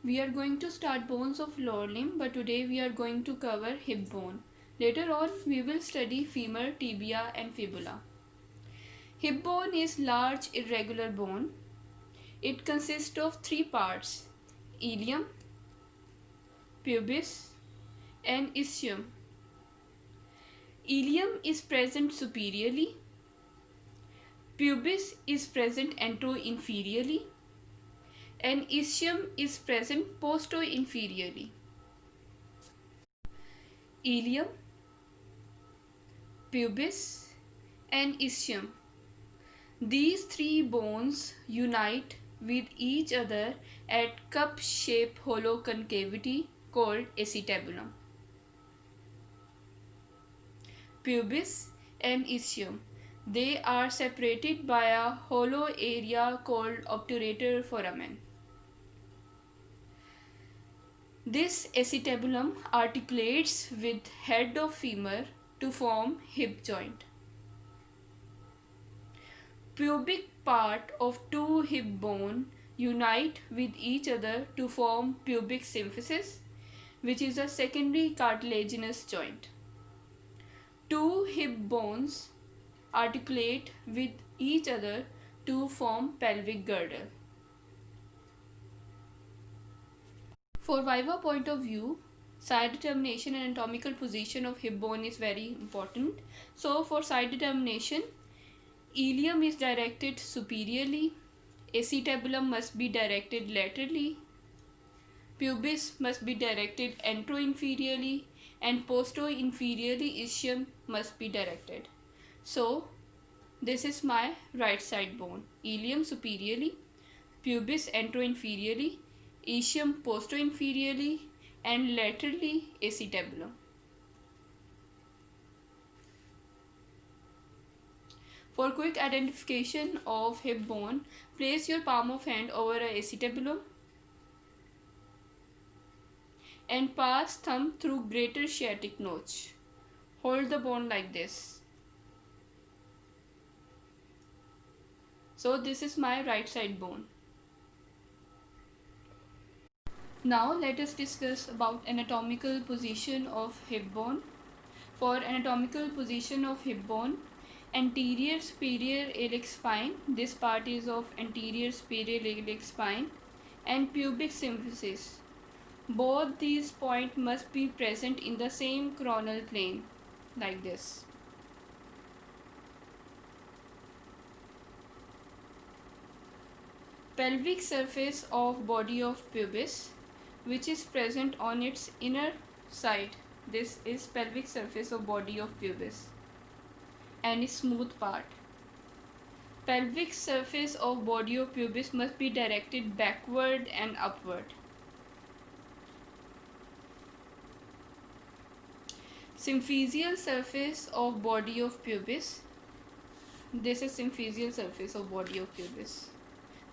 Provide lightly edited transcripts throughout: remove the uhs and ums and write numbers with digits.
We are going to start bones of lower limb, but today we are going to cover hip bone. Later on, we will study femur, tibia and fibula. Hip bone is large irregular bone. It consists of three parts: ilium, pubis and ischium. Ilium is present superiorly, pubis is present anteroinferiorly, and ischium is present posteriorly. Ilium, pubis and ischium. These three bones unite with each other at cup-shaped hollow concavity called acetabulum. Pubis and ischium. They are separated by a hollow area called obturator foramen. This acetabulum articulates with head of femur to form hip joint. Pubic part of two hip bone unite with each other to form pubic symphysis, which is a secondary cartilaginous joint. Two hip bones articulate with each other to form pelvic girdle. For viva point of view, side determination and anatomical position of hip bone is very important. So for side determination, ilium is directed superiorly, acetabulum must be directed laterally, pubis must be directed anteroinferiorly, and posteriorly ischium must be directed. So this is my right side bone: ilium superiorly, pubis anteroinferiorly, ischium posteriorly, and laterally acetabulum. For quick identification of hip bone, place your palm of hand over a acetabulum and pass thumb through greater sciatic notch. Hold the bone like this. So this is my right side bone. Now let us discuss about anatomical position of hip bone. For anatomical position of hip bone, anterior superior iliac spine, this part is of anterior superior iliac spine, and pubic symphysis. Both these points must be present in the same coronal plane, like this. Pelvic surface of body of pubis, which is present on its inner side. This is pelvic surface of body of pubis and its smooth part. Pelvic surface of body of pubis must be directed backward and upward. Symphysial surface of body of pubis. This is symphysial surface of body of pubis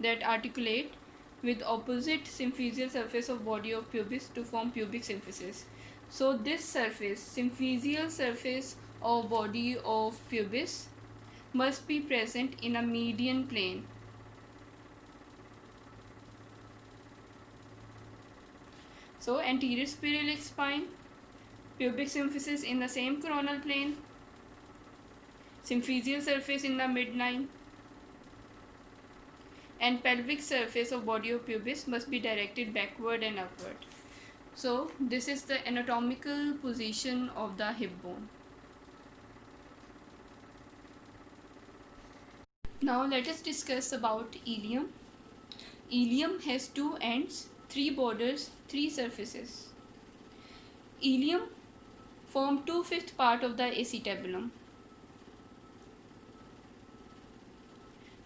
that articulate with opposite symphysial surface of body of pubis to form pubic symphysis. So this surface, symphysial surface of body of pubis, must be present in a median plane. So anterior superior iliac spine, pubic symphysis in the same coronal plane, symphysial surface in the midline, and pelvic surface of body of pubis must be directed backward and upward. So this is the anatomical position of the hip bone. Now let us discuss about ilium. Ilium has two ends, three borders, three surfaces. Ilium form 2/5 part of the acetabulum.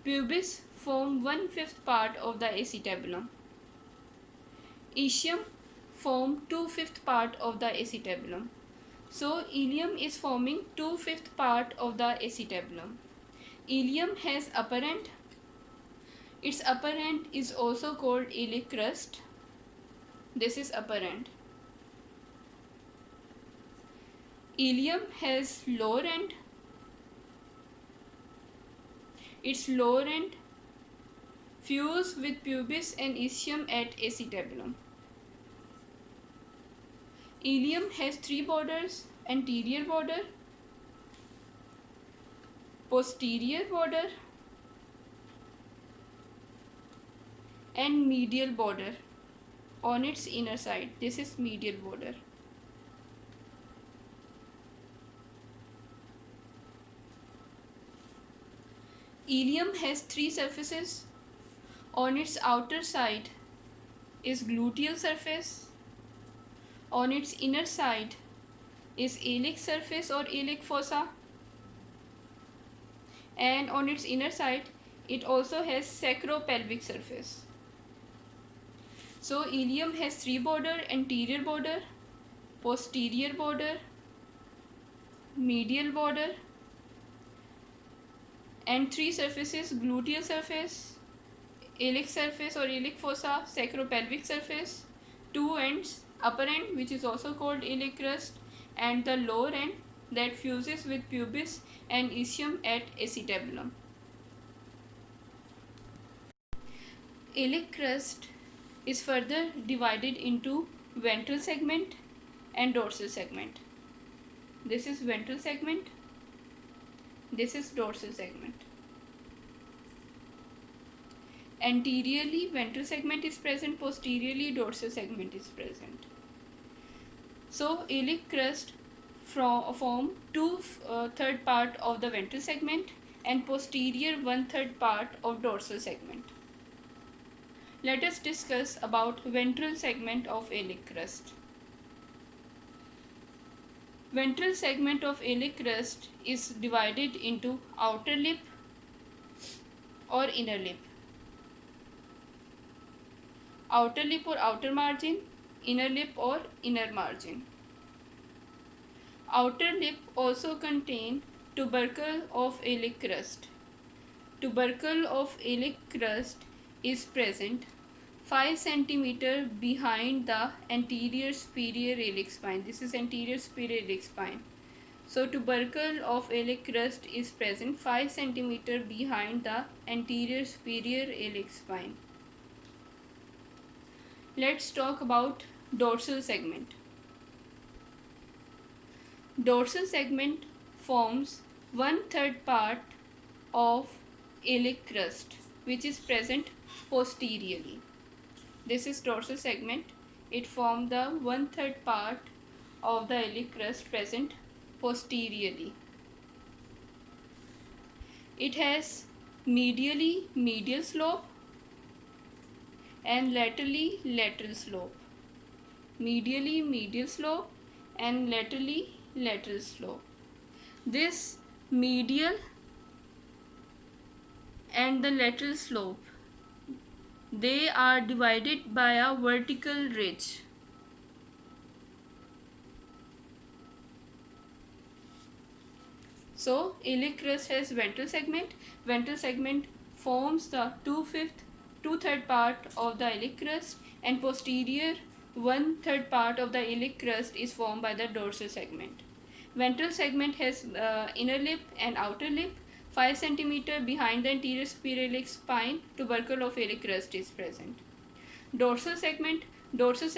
Pubis form 1/5 part of the acetabulum. Ischium form 2/5 part of the acetabulum. So ilium is forming 2/5 part of the acetabulum. Ilium has upper end. Its upper end is also called iliac crust. This is upper end. Ilium has lower end. Its lower end fuse with pubis and ischium at acetabulum. Ileum has three borders: anterior border, posterior border, and medial border on its inner side. This is medial border. Ileum has three surfaces. On its outer side is gluteal surface. On its inner side is iliac surface or iliac fossa. And on its inner side it also has sacropelvic surface. So ileum has three border: anterior border, posterior border, medial border, and three surfaces: gluteal surface, iliac surface or iliac fossa, sacropelvic surface, two ends: upper end, which is also called iliac crust, and the lower end that fuses with pubis and ischium at acetabulum. Iliac crust is further divided into ventral segment and dorsal segment. This is ventral segment, this is dorsal segment. Anteriorly ventral segment is present, posteriorly dorsal segment is present. So iliac crust form two-third part of the ventral segment and posterior 1/3 part of dorsal segment. Let us discuss about ventral segment of iliac crust. Ventral segment of iliac crust is divided into outer lip or inner lip. Outer lip or outer margin, inner lip or inner margin. Outer lip also contain tubercle of iliac crust. Tubercle of iliac crust is present 5 cm behind the anterior superior iliac spine. This is anterior superior iliac spine. So tubercle of iliac crust is present 5 cm behind the anterior superior iliac spine. Let's talk about dorsal segment. Dorsal segment forms 1/3 part of iliac crust, which is present posteriorly. This is dorsal segment. It forms the 1/3 part of the iliac crust present posteriorly. It has medially medial slope and laterally lateral slope. Medially medial slope and laterally lateral slope. This medial and the lateral slope, they are divided by a vertical ridge. So iliac crust has ventral segment. Ventral segment forms the 2/3 part of the iliac crust, and posterior 1/3 part of the iliac crust is formed by the dorsal segment. Ventral segment has inner lip and outer lip. 5 cm behind the anterior superior iliac spine, tubercle of iliac crust is present. Dorsal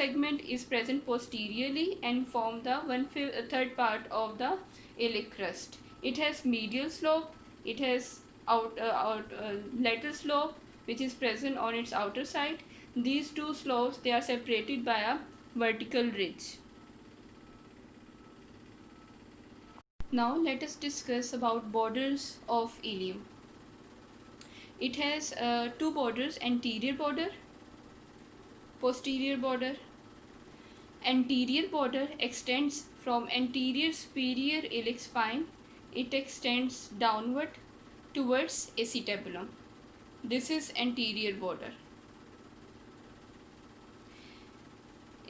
segment is present posteriorly and form the 1/3 part of the iliac crust. It has medial slope. It has lateral slope, which is present on its outer side. These two slopes, they are separated by a vertical ridge. Now let us discuss about borders of ileum. It has two borders: anterior border, posterior border. Anterior border extends from anterior superior iliac spine. It extends downward towards acetabulum. This is anterior border.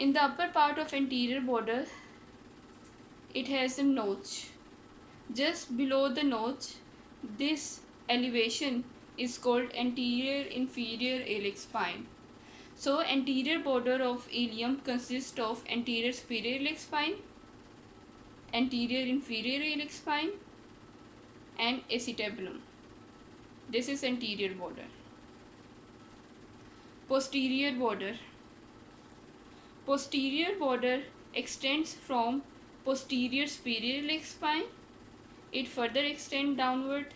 In the upper part of anterior border, it has a notch. Just below the notch, this elevation is called anterior inferior iliac spine. So anterior border of ileum consists of anterior superior iliac spine, anterior inferior iliac spine, and acetabulum. This is anterior border. Posterior border. Posterior border extends from posterior superior iliac spine. It further extends downward.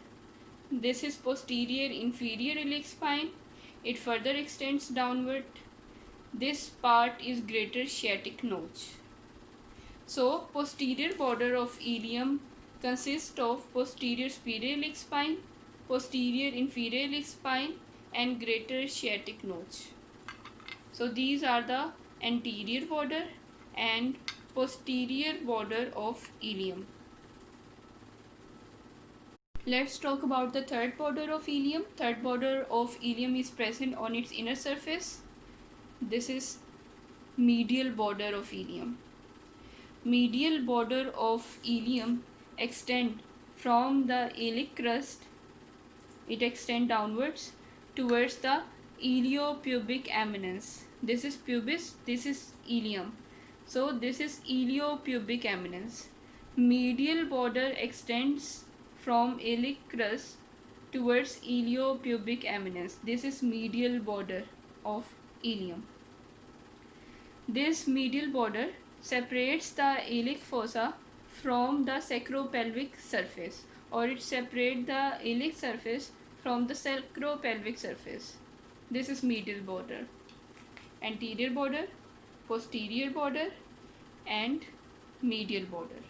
This is posterior inferior iliac spine. It further extends downward. This part is greater sciatic notch. So posterior border of ilium consists of posterior superior iliac spine, posterior inferior iliac spine, and greater sciatic notch. So these are the anterior border and posterior border of ilium. Let's talk about the third border of ilium. Third border of ilium is present on its inner surface. This is medial border of ilium. Medial border of ilium extend from the iliac crust. It extends downwards towards the iliopubic eminence. This is pubis, this is ilium. So this is iliopubic eminence. Medial border extends from iliac crust towards iliopubic eminence. This is medial border of ilium. This medial border separates the iliac fossa from the sacropelvic surface, or it separates the iliac surface from the sacropelvic surface. This is medial border. Anterior border, posterior border, and medial border.